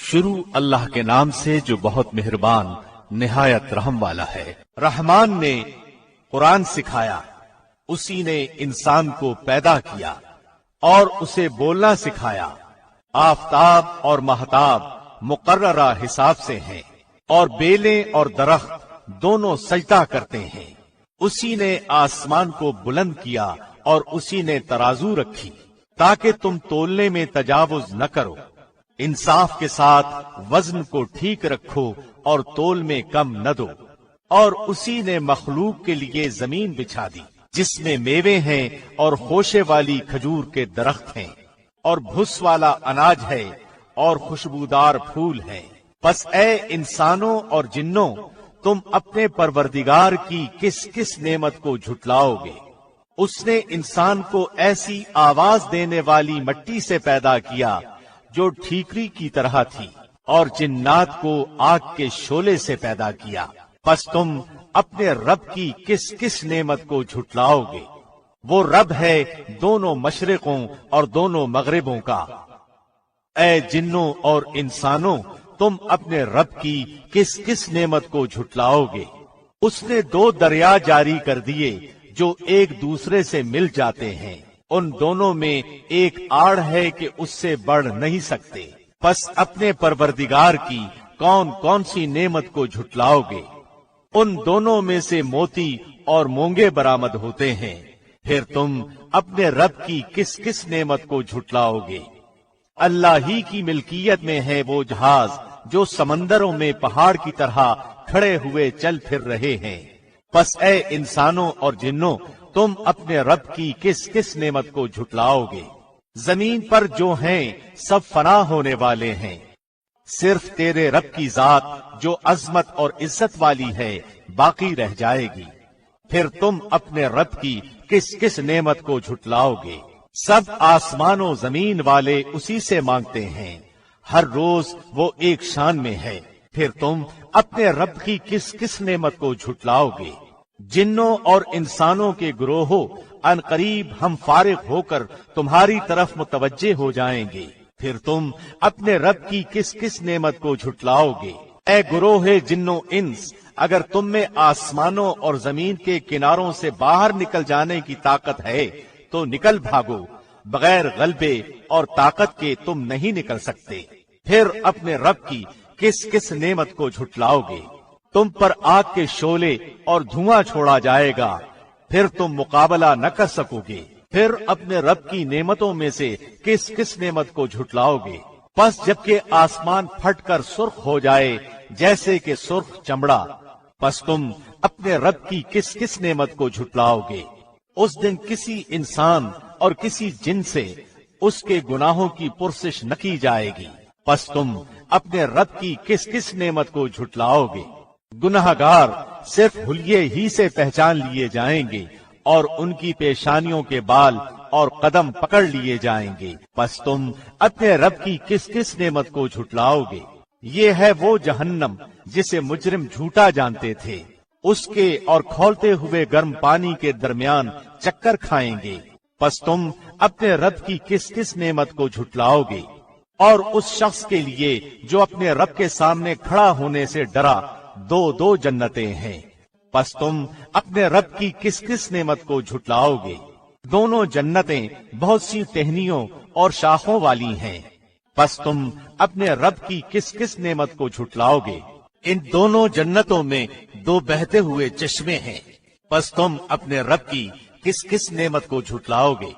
شروع اللہ کے نام سے جو بہت مہربان نہایت رحم والا ہے۔ رحمان نے قرآن سکھایا، اسی نے انسان کو پیدا کیا اور اسے بولنا سکھایا۔ آفتاب اور مہتاب مقررہ حساب سے ہیں، اور بیلیں اور درخت دونوں سجدہ کرتے ہیں۔ اسی نے آسمان کو بلند کیا اور اسی نے ترازو رکھی تاکہ تم تولنے میں تجاوز نہ کرو۔ انصاف کے ساتھ وزن کو ٹھیک رکھو اور تول میں کم نہ دو۔ اور اسی نے مخلوق کے لیے زمین بچھا دی جس میں میوے ہیں اور خوشے والی کھجور کے درخت ہیں، اور بھس والا اناج ہے اور خوشبودار پھول ہیں۔ پس اے انسانوں اور جنوں، تم اپنے پروردگار کی کس کس نعمت کو جھٹلاؤ گے؟ اس نے انسان کو ایسی آواز دینے والی مٹی سے پیدا کیا جو ٹھیکری کی طرح تھی، اور جنات کو آگ کے شعلے سے پیدا کیا۔ پس تم اپنے رب کی کس کس نعمت کو جھٹلاؤ گے؟ وہ رب ہے دونوں مشرقوں اور دونوں مغربوں کا۔ اے جنوں اور انسانوں، تم اپنے رب کی کس کس نعمت کو جھٹلاؤ گے؟ اس نے 2 دریا جاری کر دیے جو ایک دوسرے سے مل جاتے ہیں، ان دونوں میں ایک آڑ ہے کہ اس سے بڑھ نہیں سکتے۔ پس اپنے پروردگار کی کون کون سی نعمت کو جھٹلاؤ گے؟ ان دونوں میں سے موتی اور مونگے برآمد ہوتے ہیں، پھر تم اپنے رب کی کس کس نعمت کو جھٹلاؤ گے؟ اللہ ہی کی ملکیت میں ہے وہ جہاز جو سمندروں میں پہاڑ کی طرح کھڑے ہوئے چل پھر رہے ہیں۔ پس اے انسانوں اور جنوں، تم اپنے رب کی کس کس نعمت کو جھٹلاؤ گے؟ زمین پر جو ہیں سب فنا ہونے والے ہیں، صرف تیرے رب کی ذات جو عظمت اور عزت والی ہے باقی رہ جائے گی۔ پھر تم اپنے رب کی کس کس نعمت کو جھٹلاؤ گے؟ سب آسمان و زمین والے اسی سے مانگتے ہیں، ہر روز وہ ایک شان میں ہے۔ پھر تم اپنے رب کی کس کس نعمت کو جھٹلاؤ گے؟ جنوں اور انسانوں کے گروہوں، ان قریب ہم فارغ ہو کر تمہاری طرف متوجہ ہو جائیں گے۔ پھر تم اپنے رب کی کس کس نعمت کو جھٹلاؤ گے؟ اے گروہ جنوں انس، اگر تم میں آسمانوں اور زمین کے کناروں سے باہر نکل جانے کی طاقت ہے تو نکل بھاگو، بغیر غلبے اور طاقت کے تم نہیں نکل سکتے۔ پھر اپنے رب کی کس کس نعمت کو جھٹلاؤ گے؟ تم پر آگ کے شعلے اور دھواں چھوڑا جائے گا، پھر تم مقابلہ نہ کر سکو گے۔ پھر اپنے رب کی نعمتوں میں سے کس کس نعمت کو جھٹلاؤ گے؟ پس جبکہ آسمان پھٹ کر سرخ ہو جائے جیسے کہ سرخ چمڑا، پس تم اپنے رب کی کس کس نعمت کو جھٹلاؤ گے؟ اس دن کسی انسان اور کسی جن سے اس کے گناہوں کی پرسش نہ کی جائے گی۔ پس تم اپنے رب کی کس کس نعمت کو جھٹلاؤ گے؟ گناہگار صرف حلیے ہی سے پہچان لیے جائیں گے، اور ان کی پیشانیوں کے بال اور قدم پکڑ لیے جائیں گے۔ پس تم اپنے رب کی کس کس نعمت کو جھٹلاؤ گے؟ یہ ہے وہ جہنم جسے مجرم جھوٹا جانتے تھے، اس کے اور کھولتے ہوئے گرم پانی کے درمیان چکر کھائیں گے۔ پس تم اپنے رب کی کس کس نعمت کو جھٹلاؤ گے؟ اور اس شخص کے لیے جو اپنے رب کے سامنے کھڑا ہونے سے ڈرا 2 جنتیں ہیں۔ پس تم اپنے رب کی کس کس نعمت کو جھٹلاؤ گے؟ دونوں جنتیں بہت سی ٹہنیوں اور شاخوں والی ہیں۔ پس تم اپنے رب کی کس کس نعمت کو جھٹلاؤ گے؟ ان دونوں جنتوں میں 2 بہتے ہوئے چشمے ہیں۔ پس تم اپنے رب کی کس کس نعمت کو جھٹلاؤ گے؟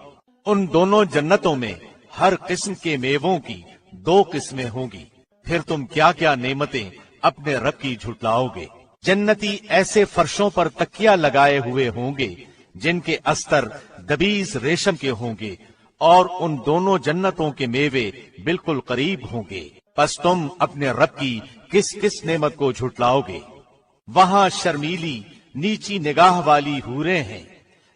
ان دونوں جنتوں میں ہر قسم کے میووں کی 2 قسمیں ہوں گی۔ پھر تم کیا کیا نعمتیں اپنے رب کی جھٹلاؤ گے؟ جنتی ایسے فرشوں پر تکیہ لگائے ہوئے ہوں گے جن کے استر دبیز ریشم کے ہوں گے، اور ان دونوں جنتوں کے میوے بالکل قریب ہوں گے۔ پس تم اپنے رب کی کس کس نعمت کو جھٹلاؤ گے؟ وہاں شرمیلی نیچی نگاہ والی حوریں ہیں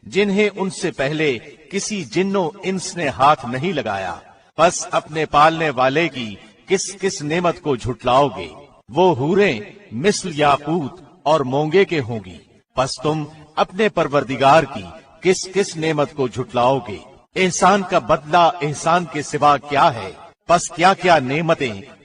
جنہیں ان سے پہلے کسی جنوں انس نے ہاتھ نہیں لگایا۔ پس اپنے پالنے والے کی کس کس نعمت کو جھٹلاؤ گے؟ وہ حوریں مثل یاقوت اور مونگے کے ہوں گی۔ پس تم اپنے پروردگار کی کس کس نعمت کو جھٹلاؤ گے؟ احسان کا بدلہ احسان کے سوا کیا ہے؟ پس کیا کیا نعمتیں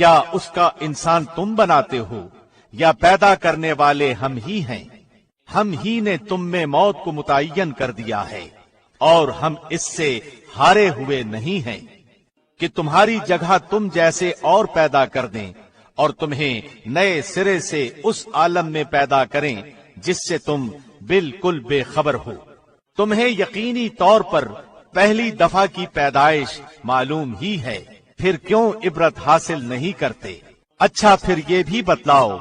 کیا اس کا انسان تم بناتے ہو یا پیدا کرنے والے ہم ہی ہیں؟ ہم ہی نے تم میں موت کو متعین کر دیا ہے اور ہم اس سے ہارے ہوئے نہیں ہیں کہ تمہاری جگہ تم جیسے اور پیدا کر دیں اور تمہیں نئے سرے سے اس عالم میں پیدا کریں جس سے تم بالکل بے خبر ہو۔ تمہیں یقینی طور پر پہلی دفعہ کی پیدائش معلوم ہی ہے، پھر کیوں عبرت حاصل نہیں کرتے؟ اچھا پھر یہ بھی بتلاؤ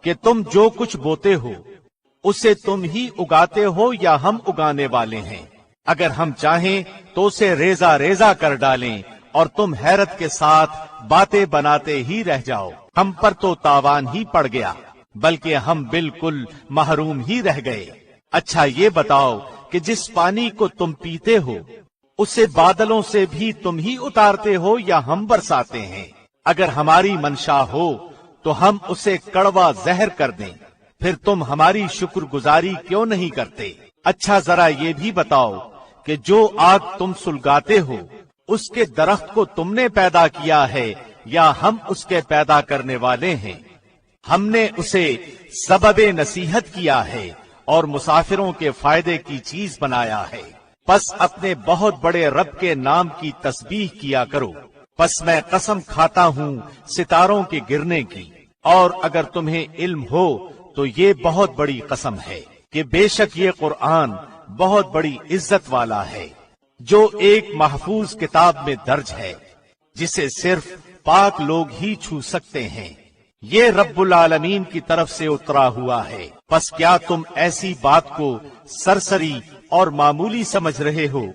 کہ تم جو کچھ بوتے ہو اسے تم ہی اگاتے ہو یا ہم اگانے والے ہیں؟ اگر ہم چاہیں تو اسے ریزہ ریزہ کر ڈالیں اور تم حیرت کے ساتھ باتیں بناتے ہی رہ جاؤ۔ ہم پر تو تاوان ہی پڑ گیا، بلکہ ہم بالکل محروم ہی رہ گئے۔ اچھا یہ بتاؤ کہ جس پانی کو تم پیتے ہو اسے بادلوں سے بھی تم ہی اتارتے ہو یا ہم برساتے ہیں؟ اگر ہماری منشا ہو تو ہم اسے کڑوا زہر کر دیں، پھر تم ہماری شکر گزاری کیوں نہیں کرتے؟ اچھا ذرا یہ بھی بتاؤ کہ جو آگ تم سلگاتے ہو اس کے درخت کو تم نے پیدا کیا ہے یا ہم اس کے پیدا کرنے والے ہیں؟ ہم نے اسے سبب نصیحت کیا ہے اور مسافروں کے فائدے کی چیز بنایا ہے۔ پس اپنے بہت بڑے رب کے نام کی تسبیح کیا کرو۔ پس میں قسم کھاتا ہوں ستاروں کے گرنے کی، اور اگر تمہیں علم ہو تو یہ بہت بڑی قسم ہے کہ بے شک یہ قرآن بہت بڑی عزت والا ہے، جو ایک محفوظ کتاب میں درج ہے جسے صرف پاک لوگ ہی چھو سکتے ہیں۔ یہ رب العالمین کی طرف سے اترا ہوا ہے۔ پس کیا تم ایسی بات کو سرسری اور معمولی سمجھ رہے ہو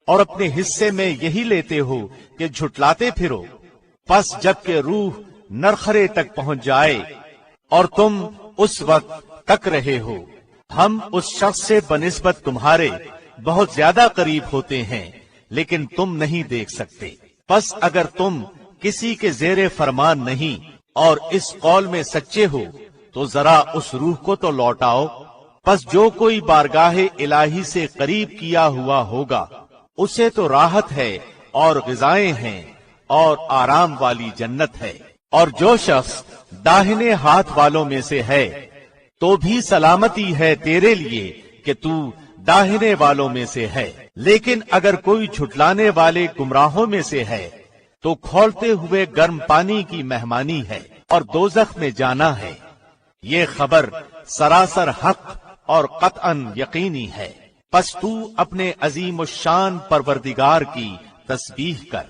اور اپنے حصے میں یہی لیتے ہو کہ جھٹلاتے پھرو؟ پس جب کہ روح نرخرے تک پہنچ جائے اور تم اس وقت تک رہے ہو، ہم اس شخص سے بنسبت تمہارے بہت زیادہ قریب ہوتے ہیں، لیکن تم نہیں دیکھ سکتے۔ پس اگر تم کسی کے زیر فرمان نہیں اور اس قول میں سچے ہو تو ذرا اس روح کو تو لوٹاؤ۔ پس جو کوئی بارگاہ الہی سے قریب کیا ہوا ہوگا اسے تو راحت ہے اور غذائیں ہیں اور آرام والی جنت ہے، اور جو شخص داہنے ہاتھ والوں میں سے ہے تو بھی سلامتی ہے تیرے لیے کہ تو داہنے والوں میں سے ہے۔ لیکن اگر کوئی جھٹلانے والے گمراہوں میں سے ہے تو کھولتے ہوئے گرم پانی کی مہمانی ہے اور دوزخ میں جانا ہے۔ یہ خبر سراسر حق اور قطعاً یقینی ہے۔ پس تو اپنے عظیم الشان پروردگار کی تسبیح کر۔